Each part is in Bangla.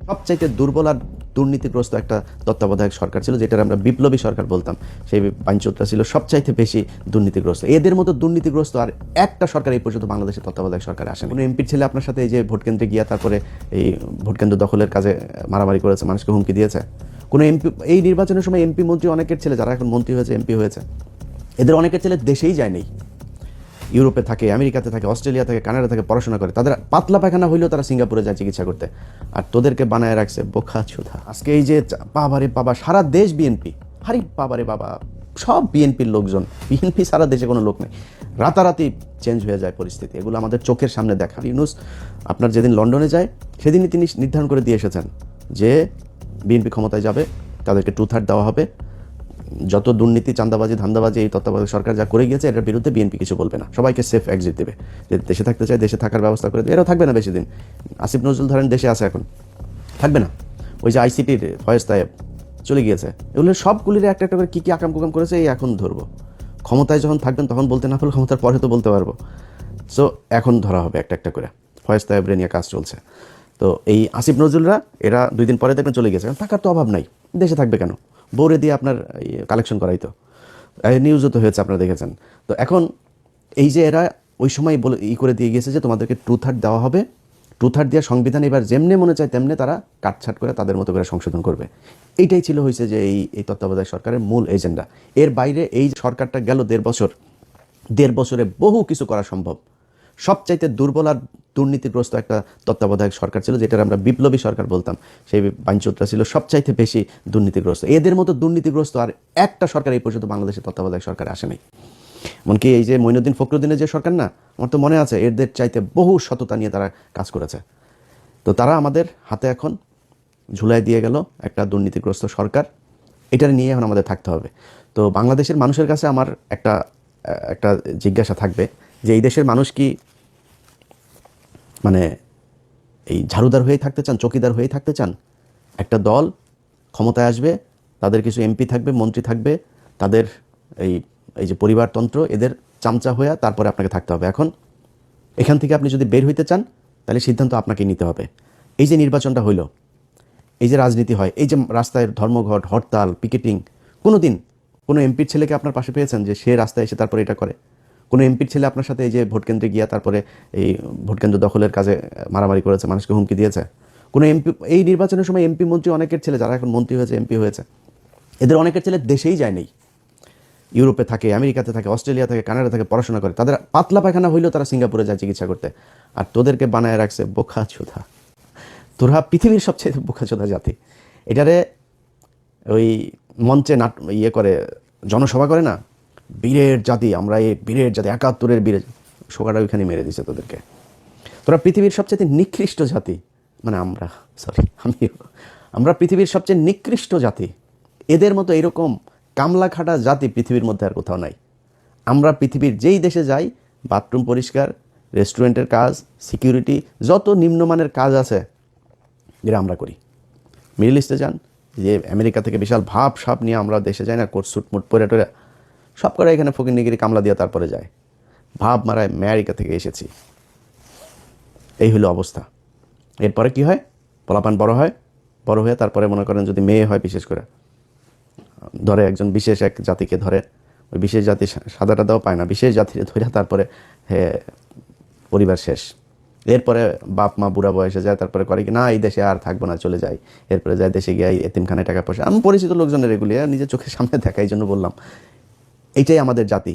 সবচাইতে দুর্বল আর দুর্নীতিগ্রস্ত একটা তত্ত্বাবধায়ক সরকার ছিল, যেটার আমরা বিপ্লবী সরকার বলতাম। সেই বাঞ্চোতরা ছিল সবচাইতে বেশি দুর্নীতিগ্রস্ত। এদের মতো দুর্নীতিগ্রস্ত আর একটা সরকার এই পর্যন্ত বাংলাদেশের তত্ত্বাবধায়ক সরকারে আসেনি। কোনো এমপির ছেলে আপনার সাথে এই যে ভোট কেন্দ্রে গিয়া তারপরে এই ভোট কেন্দ্র দখলের কাজে মারামারি করেছে, মানুষকে হুমকি দিয়েছে। কোনো এমপি এই নির্বাচনের সময় এমপি মন্ত্রী অনেকের ছেলে যারা এখন মন্ত্রী হয়েছে, এমপি হয়েছে, এদের অনেকের ছেলে দেশেই যায়নি। ইউরোপে থাকে, আমেরিকাতে থাকে, অস্ট্রেলিয়া থাকে, কানাডা থাকে, পড়াশোনা করে। তাদের পাতলা পায়খানা হইলেও তারা সিঙ্গাপুরে যায় চিকিৎসা করতে, আর তোদেরকে বানায় রাখছে বোকা চোদা। আজকে এই যে বাবারে বাবা, সারা দেশ বিএনপি, হারি বাবারে বাবা, সব বিএনপির লোকজন, বিএনপি সারা দেশে কোনো লোক নেই। রাতারাতি চেঞ্জ হয়ে যায় পরিস্থিতি, এগুলো আমাদের চোখের সামনে দেখা। ইউনূস আপনার যেদিন লন্ডনে যায় সেদিনই তিনি নির্ধারণ করে দিয়ে এসেছেন যে বিএনপি ক্ষমতায় যাবে, তাদেরকে 2/3 দেওয়া হবে। যত দুর্নীতি, চাঁদাবাজি, ধান্দাবাজি এই তত্ত্বাবধায়ক সরকার যা করে গিয়েছে, এটার বিরুদ্ধে বিএনপি কিছু বলবে না, সবাইকে সেফ এক্সিট দেবে। যে দেশে থাকতে চায় দেশে থাকার ব্যবস্থা করে দেবে। এরাও থাকবে না বেশি দিন। আসিফ নজরুল ধরেন দেশে আছে, এখন থাকবে না। ওই যে আইসিটির ফয়েজ তায়েব চলে গিয়েছে, এগুলো সবগুলির একটা একটা করে কী কী আকাম কুকাম করেছে এই এখন ধরবো। ক্ষমতায় যখন থাকবেন তখন বলতে না পারলে ক্ষমতার পরে তো বলতে পারবো। সো এখন ধরা হবে একটা একটা করে। ফয়েজ তায়েবরে নিয়ে কাজ চলছে। তো এই আসিফ নজরুলরা এরা 2 দিন পরে দেখবেন চলে গেছে, কারণ টাকার তো অভাব নাই, দেশে থাকবে কেন? বউরে দিয়ে আপনার কালেকশন করাই তো, নিউজও তো হয়েছে, আপনারা দেখেছেন। তো এখন এই যে এরা ওই সময় বলে করে দিয়ে গিয়েছে যে তোমাদেরকে 2/3 দেওয়া হবে, 2/3 দেওয়া সংবিধান এবার যেমনে মনে চায় তেমনি তারা কাটছাট করে তাদের মতো করে সংশোধন করবে। এইটাই ছিল হয়েছে যে এই তত্ত্বাবধায়ক সরকারের মূল এজেন্ডা। এর বাইরে এই সরকারটা গেল 1.5 বছর, 1.5 বছরে বহু কিছু করা সম্ভব। সবচাইতে দুর্বল আর দুর্নীতিগ্রস্ত একটা তত্ত্বাবধায়ক সরকার ছিল, যেটার আমরা বিপ্লবী সরকার বলতাম। সেই বাঞ্চোতরা ছিল সবচাইতে বেশি দুর্নীতিগ্রস্ত। এদের মতো দুর্নীতিগ্রস্ত আর একটা সরকার এই পর্যন্ত বাংলাদেশের তত্ত্বাবধায়ক সরকারে আসেনি। এমনকি এই যে মঈনুদ্দিন ফখরুদ্দিনের যে সরকার না, আমার তো মনে আছে এদের চাইতে বহু সততা নিয়ে তারা কাজ করেছে। তো তারা আমাদের হাতে এখন ঝুলাই দিয়ে গেল একটা দুর্নীতিগ্রস্ত সরকার। এটা নিয়ে এখন আমাদের থাকতে হবে। তো বাংলাদেশের মানুষের কাছে আমার একটা জিজ্ঞাসা থাকবে যে এই দেশের মানুষ কি মানে এই ঝাড়ুদার হয়েই থাকতে চান, চকিদার হয়েই থাকতে চান? একটা দল ক্ষমতায় আসবে, তাদের কিছু এমপি থাকবে, মন্ত্রী থাকবে, তাদের এই যে পরিবারতন্ত্র, এদের চামচা হয়ে তারপরে আপনাকে থাকতে হবে। এখন এখান থেকে আপনি যদি বের হইতে চান তাহলে সিদ্ধান্ত আপনাকে নিতে হবে। এই যে নির্বাচনটা হইল, এই যে রাজনীতি হয়, এই যে রাস্তায় ধর্মঘট, হরতাল, পিকেটিং, কোনো দিন কোনো এমপির ছেলেকে আপনার পাশে পেয়েছেন যে সে রাস্তায় এসে তারপরে এটা করে? কোনো এমপির ছেলে আপনার সাথে এই যে ভোট কেন্দ্রে গিয়া তারপরে এই ভোট কেন্দ্র দখলের কাজে মারামারি করেছে, মানুষকে হুমকি দিয়েছে? কোনো এমপি এই নির্বাচনের সময় এমপি মন্ত্রী অনেকের ছেলে যারা এখন মন্ত্রী হয়েছে, এমপি হয়েছে, এদের অনেকের ছেলে দেশেই যায়নি। ইউরোপে থাকে, আমেরিকাতে থাকে, অস্ট্রেলিয়া থাকে, কানাডা থাকে, পড়াশোনা করে। তাদের পাতলা পায়খানা হইলেও তারা সিঙ্গাপুরে যায় চিকিৎসা করতে, আর তোদেরকে বানায় রাখছে বোকা চোদা। তোরা পৃথিবীর সবচেয়ে বোকা চোদা জাতি। এটারে ওই মঞ্চে করে জনসভা করে না, বীরের জাতি, আমরা এই বীরের জাতি, 71-এর বীরের সোগাটা ওইখানে মেরে দিছে তোদেরকে। তোরা পৃথিবীর সবচেয়ে নিকৃষ্ট জাতি, মানে আমরা পৃথিবীর সবচেয়ে নিকৃষ্ট জাতি। এদের মতো এরকম কামলা খাটা জাতি পৃথিবীর মধ্যে আর কোথাও নাই। আমরা পৃথিবীর যেই দেশে যাই, বাথরুম পরিষ্কার, রেস্টুরেন্টের কাজ, সিকিউরিটি, যত নিম্নমানের কাজ আছে যেটা আমরা করি। মিডল ইস্টে যান, যে আমেরিকা থেকে বিশাল ভাব সাপ নিয়ে আমরা দেশে যাই না, কোট সুট মুট পরে টরে, সব করে এখানে ফকিরনিগিরি কামলা দিয়ে তারপরে যায়, ভাব মারায় আমেরিকা থেকে এসেছি। এই হলো অবস্থা। এরপরে কি হয়? পোলাপান বড় হয়, বড় হয়ে তারপরে মনে করেন যদি মেয়ে হয়, বিশেষ করে ধরে একজন বিশেষ এক জাতিকে ধরে, ওই বিশেষ জাতি সাদাটা দাও পায় না, বিশেষ জাতিকে ধরে তারপরে পরিবার শেষ। এরপরে বাপ মা বুড়া বয়সে যায়, তারপরে করে কি না এই দেশে আর থাকবো না, চলে যায়। এরপরে যায় দেশে গিয়ে এতিমখানায় টাকা পয়সা। আমি পরিচিত লোকজনের এগুলি নিজের চোখের সামনে দেখা, এই জন্য বললাম এইটাই আমাদের জাতি।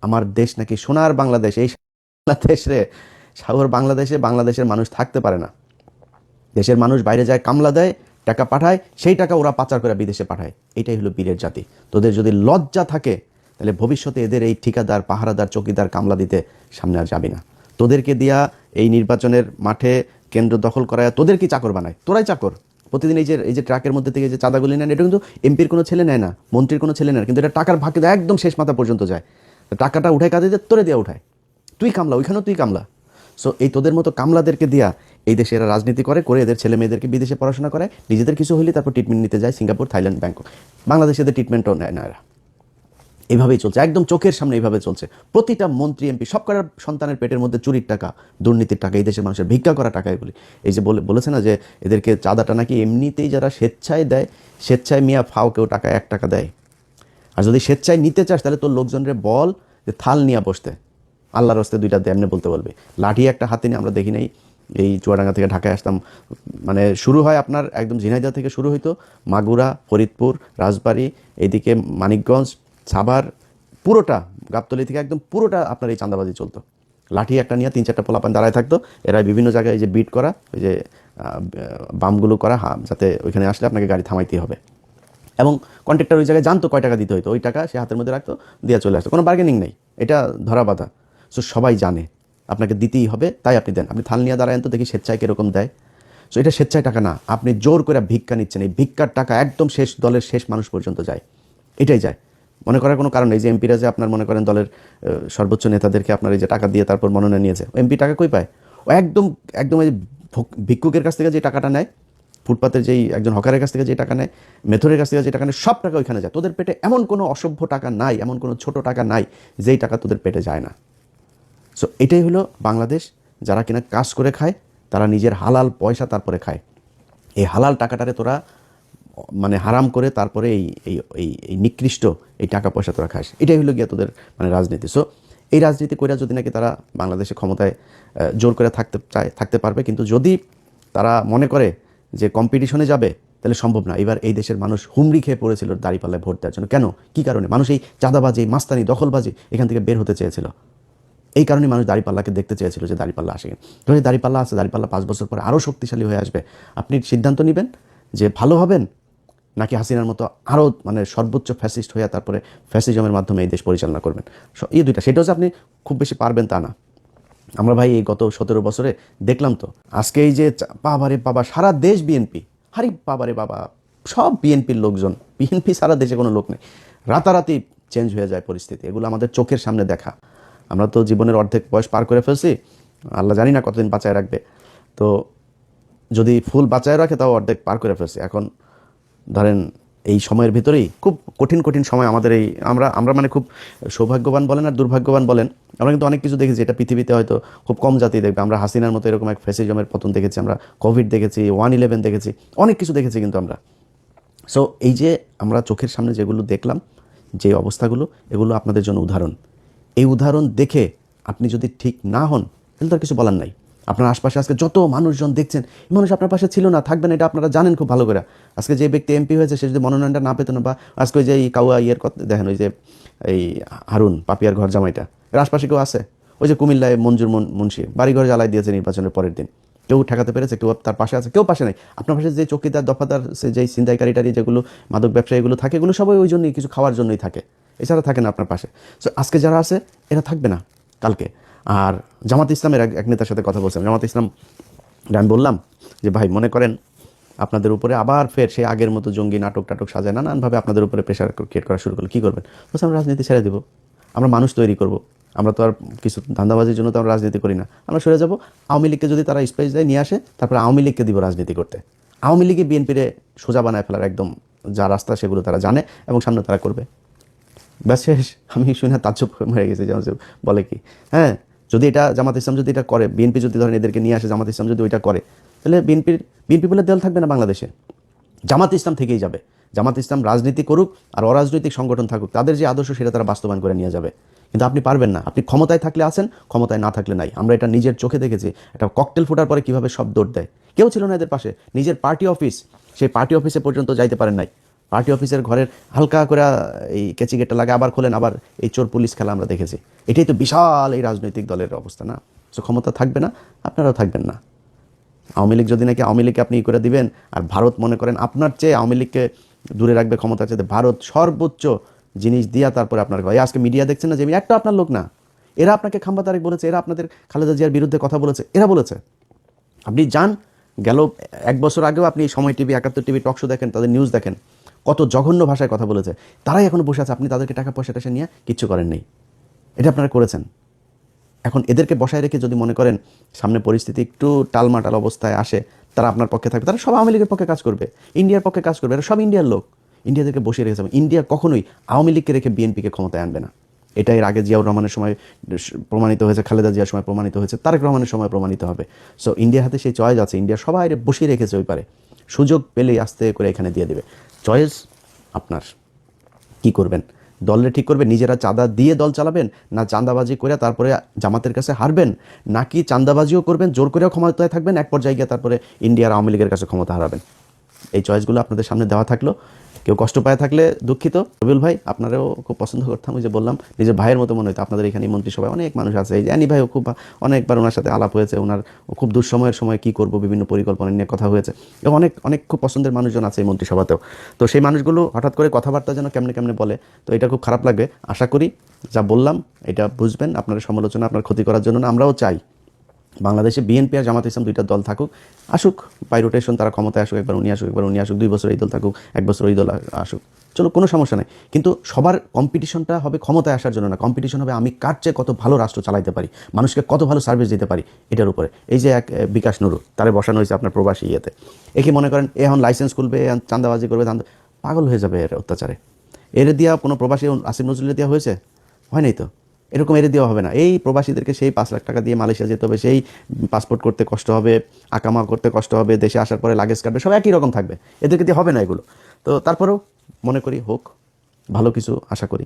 আমার দেশ নাকি সোনার বাংলাদেশ, এই বাংলাদেশে সাগর বাংলাদেশের মানুষ থাকতে পারে না। দেশের মানুষ বাইরে যায়, কামলা দেয়, টাকা পাঠায়, সেই টাকা ওরা পাচার করে বিদেশে পাঠায়। এটাই হলো বীরের জাতি। তোদের যদি লজ্জা থাকে তাহলে ভবিষ্যতে এদের এই ঠিকাদার, পাহারাদার, চকিদার, কামলা দিতে সামনে আর যাবি না। তোদেরকে দিয়া এই নির্বাচনের মাঠে কেন্দ্র দখল করায় তোদের কি চাকর বানায়? তোরাই চাকর। প্রতিদিন এই যে ট্রাকের মধ্যে থেকে যে চাঁদাগুলি নেন, এটা কিন্তু এমপির কোনো ছেলে নেয় না, মন্ত্রীর কোনো ছেলে নেয় না, কিন্তু এটা টাকার ভাগে একদম শেষ মাথা পর্যন্ত যায়। টাকাটা উঠায় কাজে দিয়ে তোরে দিয়ে উঠায়, তুই কামলা, ওইখানেও তুই কামলা। সো এই তোদের মতো কামলাদেরকে দিয়া এই দেশে এরা রাজনীতি করে এদের ছেলে মেয়েদেরকে বিদেশে পড়াশোনা করায়, নিজেদের কিছু হলে তারপর ট্রিটমেন্ট নিতে যায় সিঙ্গাপুর, থাইল্যান্ড, ব্যাংকক। বাংলাদেশে এদের ট্রিটমেন্টও নেয় না এরা। এইভাবেই চলছে, একদম চোখের সামনে এইভাবে চলছে। প্রতিটা মন্ত্রী এমপি সব করার সন্তানের পেটের মধ্যে চুরির টাকা, দুর্নীতির টাকা, এই দেশের মানুষের ভিক্ষা করা টাকা এগুলি। এই যে বলেছে না যে এদেরকে চাঁদাটা নাকি এমনিতেই যারা স্বেচ্ছায় দেয়, স্বেচ্ছায় মিয়া ফাও কেউ টাকা 1 টাকা দেয়, আর যদি স্বেচ্ছায় নিতে চাস তাহলে তোর লোকজনরে বল যে থাল নিয়ে বসতে, আল্লাহর রাস্তে 2টা দে, এমনি বলতে বলবে। লাঠি একটা হাতে নিয়ে আমরা দেখি নাই, এই চুয়াডাঙ্গা থেকে ঢাকায় আসতাম, মানে শুরু হয় আপনার একদম ঝিনাইদহ থেকে শুরু হইতো, মাগুরা, ফরিদপুর, রাজবাড়ী, এইদিকে মানিকগঞ্জ, সাভার, পুরোটা গাবতলী থেকে একদম পুরোটা আপনার এই চাঁদাবাজি চলতো। লাঠি একটা নিয়ে 3-4টা পোলাপান দাঁড়ায় থাকতো, এরা বিভিন্ন জায়গায় এই যে বিট করা, ওই যে বামগুলো করা, যাতে ওইখানে আসলে আপনাকে গাড়ি থামাইতে হবে, এবং কন্ট্রাক্টর ওই জায়গায় জানতো কয় টাকা দিতে হইতো, ওই টাকা সে হাতের মধ্যে রাখতো, দিয়ে চলে আসতো, কোনো বার্গেনিং নেই, এটা ধরা বাঁধা। সো সবাই জানে আপনাকে দিতেই হবে, তাই আপনি দেন। আপনি থাল নিয়ে দাঁড়ায়েন তো দেখি স্বেচ্ছায় কীরকম দেয়। সো এটা স্বেচ্ছায় টাকা না, আপনি জোর করে ভিক্ষা নিচ্ছেন, এই ভিক্ষার টাকা একদম শেষ দলের শেষ মানুষ পর্যন্ত যায়, এটাই যায়। মনে করার কোনো কারণ নেই যে এমপিরা যে আপনার মনে করেন দলের সর্বোচ্চ নেতাদেরকে আপনার এই যে টাকা দিয়ে তারপর মনোনয়ন নিয়েছে, এমপি টাকা কই পায়? ও একদম একদম এই ভিক্ষুকের কাছ থেকে যে টাকাটা নেয়, ফুটপাতের যেই একজন হকারের কাছ থেকে যে টাকা নেয়, মেথরের কাছ থেকে যে টাকা নেয়, সব টাকা ওইখানে যায়। তোদের পেটে এমন কোনো অসভ্য টাকা নাই, এমন কোনো ছোট টাকা নাই যেই টাকা তোদের পেটে যায় না। সো এটাই হলো বাংলাদেশ। যারা কিনা কাজ করে খায় তারা নিজের হালাল পয়সা তারপরে খায়, এই হালাল টাকাটারে তোরা মানে হারাম করে তারপরে এই এই এই এই নিকৃষ্ট এই টাকা পয়সা তোরা খাস, এটাই হলো গিয়া তোদের মানে রাজনীতি। সো এই রাজনীতি কইরা যদি নাকি তারা বাংলাদেশে ক্ষমতায় জোর করে থাকতে পারবে, কিন্তু যদি তারা মনে করে যে কম্পিটিশনে যাবে তাহলে সম্ভব না। এবার এই দেশের মানুষ হুমড়ি খেয়ে পড়েছিল দাঁড়িপাল্লায় ভোট দেওয়ার জন্য। কেন, কী কারণে? মানুষ এই চাঁদাবাজি, মাস্তানি, দখলবাজি এখান থেকে বের হতে চেয়েছিল। এই কারণে মানুষ দাঁড়িপাল্লাকে দেখতে চেয়েছিল যে দাঁড়িপাল্লা আসে। ধরে দাঁড়িপাল্লা আছে, দাঁড়িপাল্লা 5 বছর পরে আরও শক্তিশালী হয়ে আসবে। আপনি সিদ্ধান্ত নেবেন যে ভালো হবেন নাকি হাসিনার মতো আরও মানে সর্বোচ্চ ফ্যাসিস্ট হয়ে তারপরে ফ্যাসিজমের মাধ্যমে এই দেশ পরিচালনা করবেন। এই দুইটা, সেটাও যে আপনি খুব বেশি পারবেন তা না। আমরা ভাই এই গত 17 বছরে দেখলাম তো, আজকে এই যে বাবারে বাবা সারা দেশ বিএনপি, হারি বাবারে বাবা সব বিএনপির লোকজন, বিএনপি সারা দেশে কোনো লোক নেই, রাতারাতি চেঞ্জ হয়ে যায় পরিস্থিতি। এগুলো আমাদের চোখের সামনে দেখা। আমরা তো জীবনের অর্ধেক বয়স পার করে ফেলছি, আল্লাহ জানি না কতদিন বাঁচায় রাখবে। তো যদি ফুল বাঁচায় রাখে তাও অর্ধেক পার করে ফেলছি। এখন ধরেন এই সময়ের ভিতরেই খুব কঠিন কঠিন সময় আমাদের এই আমরা মানে খুব সৌভাগ্যবান বলেন আর দুর্ভাগ্যবান বলেন, আমরা কিন্তু অনেক কিছু দেখেছি এটা পৃথিবীতে হয়তো খুব কম জাতি দেখবে। আমরা হাসিনার মতো এরকম এক ফ্যাসিজমের পতন দেখেছি, আমরা কোভিড দেখেছি, 1/11 দেখেছি, অনেক কিছু দেখেছি কিন্তু আমরা। সো এই যে আমরা চোখের সামনে যেগুলো দেখলাম, যে অবস্থাগুলো, এগুলো আপনাদের জন্য উদাহরণ। এই উদাহরণ দেখে আপনি যদি ঠিক না হন তাহলে তার কিছু বলার নাই। আপনার আশপাশে আজকে যত মানুষজন দেখছেন, এই মানুষ আপনার পাশে ছিল না, থাকবেন, এটা আপনারা জানেন খুব ভালো করে। আজকে যে ব্যক্তি এমপি হয়েছে সে যদি মনোনয়নটা না পেত না, বা আজকে ওই যে এই কাউয়া ইয়ের কথা দেখেন, ওই যে এই হারুন পাপিয়ার ঘর জামাইটা, এর আশপাশে কেউ আছে? ওই যে কুমিল্লায় মঞ্জুর মুন্সি বাড়িঘর জ্বালাই দিয়েছে নির্বাচনের পরের দিন, কেউ ঠেকাতে পেরেছে? কেউ তার পাশে আছে? কেউ পাশে নেই। আপনার পাশে যে চৌকিদার, দফাদার, যেই ছিনতাইকারী যেগুলো মাদক ব্যবসায়ী এগুলো থাকে, এগুলো সবাই ওই জন্যই, কিছু খাওয়ার জন্যই থাকে, এছাড়া থাকে না আপনার পাশে। সো আজকে যারা আছে এরা থাকবে না কালকে। আর জামাত ইসলামের এক নেতার সাথে কথা বলছিলাম, জামাত ইসলাম আমি বললাম যে ভাই মনে করেন আপনাদের উপরে আবার ফের সেই আগের মতো জঙ্গি নাটক সাজায় নানানভাবে আপনাদের উপরে প্রেশার ক্রিয়েট করা শুরু করলো, কী করবেন? বলছে আমরা রাজনীতি ছেড়ে দেবো, আমরা মানুষ তৈরি করব, আমরা তো আর কিছু ধান্দাবাজির জন্য তো আমরা রাজনীতি করি না, আমরা সরে যাব। আওয়ামী লীগকে যদি তারা স্পেস দেয় নিয়ে আসে, তারপরে আওয়ামী লীগকে দিব রাজনীতি করতে। আওয়ামী লীগে বিএনপিরে সোজা বানায় ফেলার একদম যা রাস্তা সেগুলো তারা জানে এবং সামনে তারা করবে। ব্যাস শেষ। আমি শুনে তাজ্জব হয়ে গেছি যে বলে কি, হ্যাঁ যদি এটা জামাত ইসলাম যদি এটা করে, বিএনপি যদি ধরেন এদেরকে নিয়ে আসে, জামাত ইসলাম যদি ওইটা করে, তাহলে বিএনপি বলে দল থাকবে না বাংলাদেশে, জামাত ইসলাম থেকেই যাবে। জামাত ইসলাম রাজনীতি করুক আর অরাজনৈতিক সংগঠন থাকুক, তাদের যে আদর্শ সেটা তারা বাস্তবায়ন করে নিয়ে যাবে। কিন্তু আপনি পারবেন না। আপনি ক্ষমতায় থাকলে আছেন, ক্ষমতায় না থাকলে নাই। আমরা এটা নিজের চোখে দেখেছি। একটা ককটেল ফোটার পরে কীভাবে সব দৌড় দেয়, কেউ ছিল না এদের পাশে। নিজের পার্টি অফিস, সেই পার্টি অফিসে পর্যন্ত যাইতে পারেন নাই। পার্টি অফিসের ঘরের হালকা করে এই কেচি গেটটা লাগে, আবার খোলেন, আবার এই চোর পুলিশ খেলা আমরা দেখেছি। এটাই তো বিশাল এই রাজনৈতিক দলের অবস্থা না? সো ক্ষমতা থাকবে না, আপনারাও থাকবেন না। আওয়ামী লীগ যদি নাকি আওয়ামী লীগকে আপনি করে দিবেন, আর ভারত মনে করেন আপনার চেয়ে আওয়ামী লীগকে দূরে রাখবে ক্ষমতা চেয়ে, ভারত সর্বোচ্চ জিনিস দিয়া তারপরে আপনার আজকে মিডিয়া দেখছেন না যে একটা আপনার লোক না, এরা আপনাকে খাম্বা তারেক বলেছে, এরা আপনাদের খালেদা জিয়ার বিরুদ্ধে কথা বলেছে, এরা বলেছে। আপনি যান, গেল 1 বছর আগেও আপনি সময় টিভি, 71 টিভি টক শো দেখেন, তাদের নিউজ দেখেন, কত জঘন্য ভাষায় কথা বলেছে। তারাই এখনো বসে আছে, আপনি তাদেরকে টাকা পয়সা নিয়ে কিচ্ছু করেন নেই। এটা আপনারা করেছেন। এখন এদেরকে বসায় রেখে যদি মনে করেন সামনে পরিস্থিতি একটু টালমাটাল অবস্থায় আসে, তারা আপনার পক্ষে থাকবে, তারা সব আওয়ামী লীগের পক্ষে কাজ করবে, ইন্ডিয়ার পক্ষে কাজ করবে, এরা সব ইন্ডিয়ার লোক। ইন্ডিয়াদেরকে বসিয়ে রেখেছে। ইন্ডিয়া কখনোই আওয়ামী লীগকে রেখে বিএনপিকে ক্ষমতায় আনবে না। এটা এর আগে জিয়াউর রহমানের সময় প্রমাণিত হয়েছে, খালেদা জিয়ার সময় প্রমাণিত হয়েছে, তারেক রহমানের সময় প্রমাণিত হবে। সো ইন্ডিয়ার হাতে সেই চয়েস আছে, ইন্ডিয়া সবাই বসিয়ে রেখেছে ওই পারে, সুযোগ পেলেই আস্তে করে এখানে দিয়ে দেবে। চয়েস আপনার, কি করবেন? দলে ঠিক করবেন নিজেরা চাঁদা দিয়ে দল চালাবেন, না চাঁদাবাজি করে তারপরে জামাতের কাছে হারবেন, নাকি চাঁদাবাজিও করবেন, জোর করেও ক্ষমতায় থাকবেন, এক পর্যায়ে গিয়ে তারপরে ইন্ডিয়ার আওয়ামী লীগের কাছে ক্ষমতা হারাবেন। এই চয়েসগুলো আপনাদের সামনে দেওয়া থাকলো। কেউ কষ্ট পায় থাকলে দুঃখিত। রবিউল ভাই, আপনারাও খুব পছন্দ করতাম, ওই যে বললাম নিজের ভাইয়ের মতো মনে হতো। আপনাদের এখানে মন্ত্রিসভায় অনেক মানুষ আছে, এই যে অ্যানি ভাইও খুব অনেকবার ওনার সাথে আলাপ হয়েছে, ওনার খুব দুঃসময়ের সময় কী করব বিভিন্ন পরিকল্পনা নিয়ে কথা হয়েছে, এবং অনেক অনেক খুব পছন্দের মানুষজন আছে এই মন্ত্রিসভাতেও। তো সেই মানুষগুলো হঠাৎ করে কথাবার্তা যেন কেমনে কেমনে বলে, তো এটা খুব খারাপ লাগবে। আশা করি যা বললাম এটা বুঝবেন, আপনার সমালোচনা আপনার ক্ষতি করার জন্য না। আমরাও চাই বাংলাদেশে বিএনপি আর জামাত ইসলাম দুইটা দল থাকুক, আসুক বাই রোটেশন, তারা ক্ষমতায় আসুক, একবার উনি আসুক, একবার উনি আসুক, 2 বছর এই দল থাকুক, 1 বছর ওই দল আসুক, চলো কোনো সমস্যা নেই। কিন্তু সবার কম্পিটিশনটা হবে ক্ষমতায় আসার জন্য না, কম্পিটিশন হবে আমি কার চেয়ে কত ভালো রাষ্ট্র চালাইতে পারি, মানুষকে কত ভালো সার্ভিস দিতে পারি, এটার উপরে। এই যে এক বিকাশ নুরু, তারে বসানো হয়েছে আপনার প্রবাসী ইয়েতে, একে মনে করেন এখন লাইসেন্স খুলবে, চাঁদাবাজি করবে, পাগল হয়ে যাবে এর অত্যাচারে। এর দেওয়া কোনো প্রবাসী আসিফ নজরুলের দেওয়া হয়েছে? হয় নাই তো। এরকম এড়ে দেওয়া হবে না। এই প্রবাসীদেরকে সেই 5 লাখ টাকা দিয়ে মালয়েশিয়া যেতে হবে, সেই পাসপোর্ট করতে কষ্ট হবে, আকামা করতে কষ্ট হবে, দেশে আসার পরে লাগেজ কাটবে, সব একই রকম থাকবে, এদেরকে দিয়ে হবে না এগুলো। তো তারপরেও মনে করি হোক, ভালো কিছু আশা করি।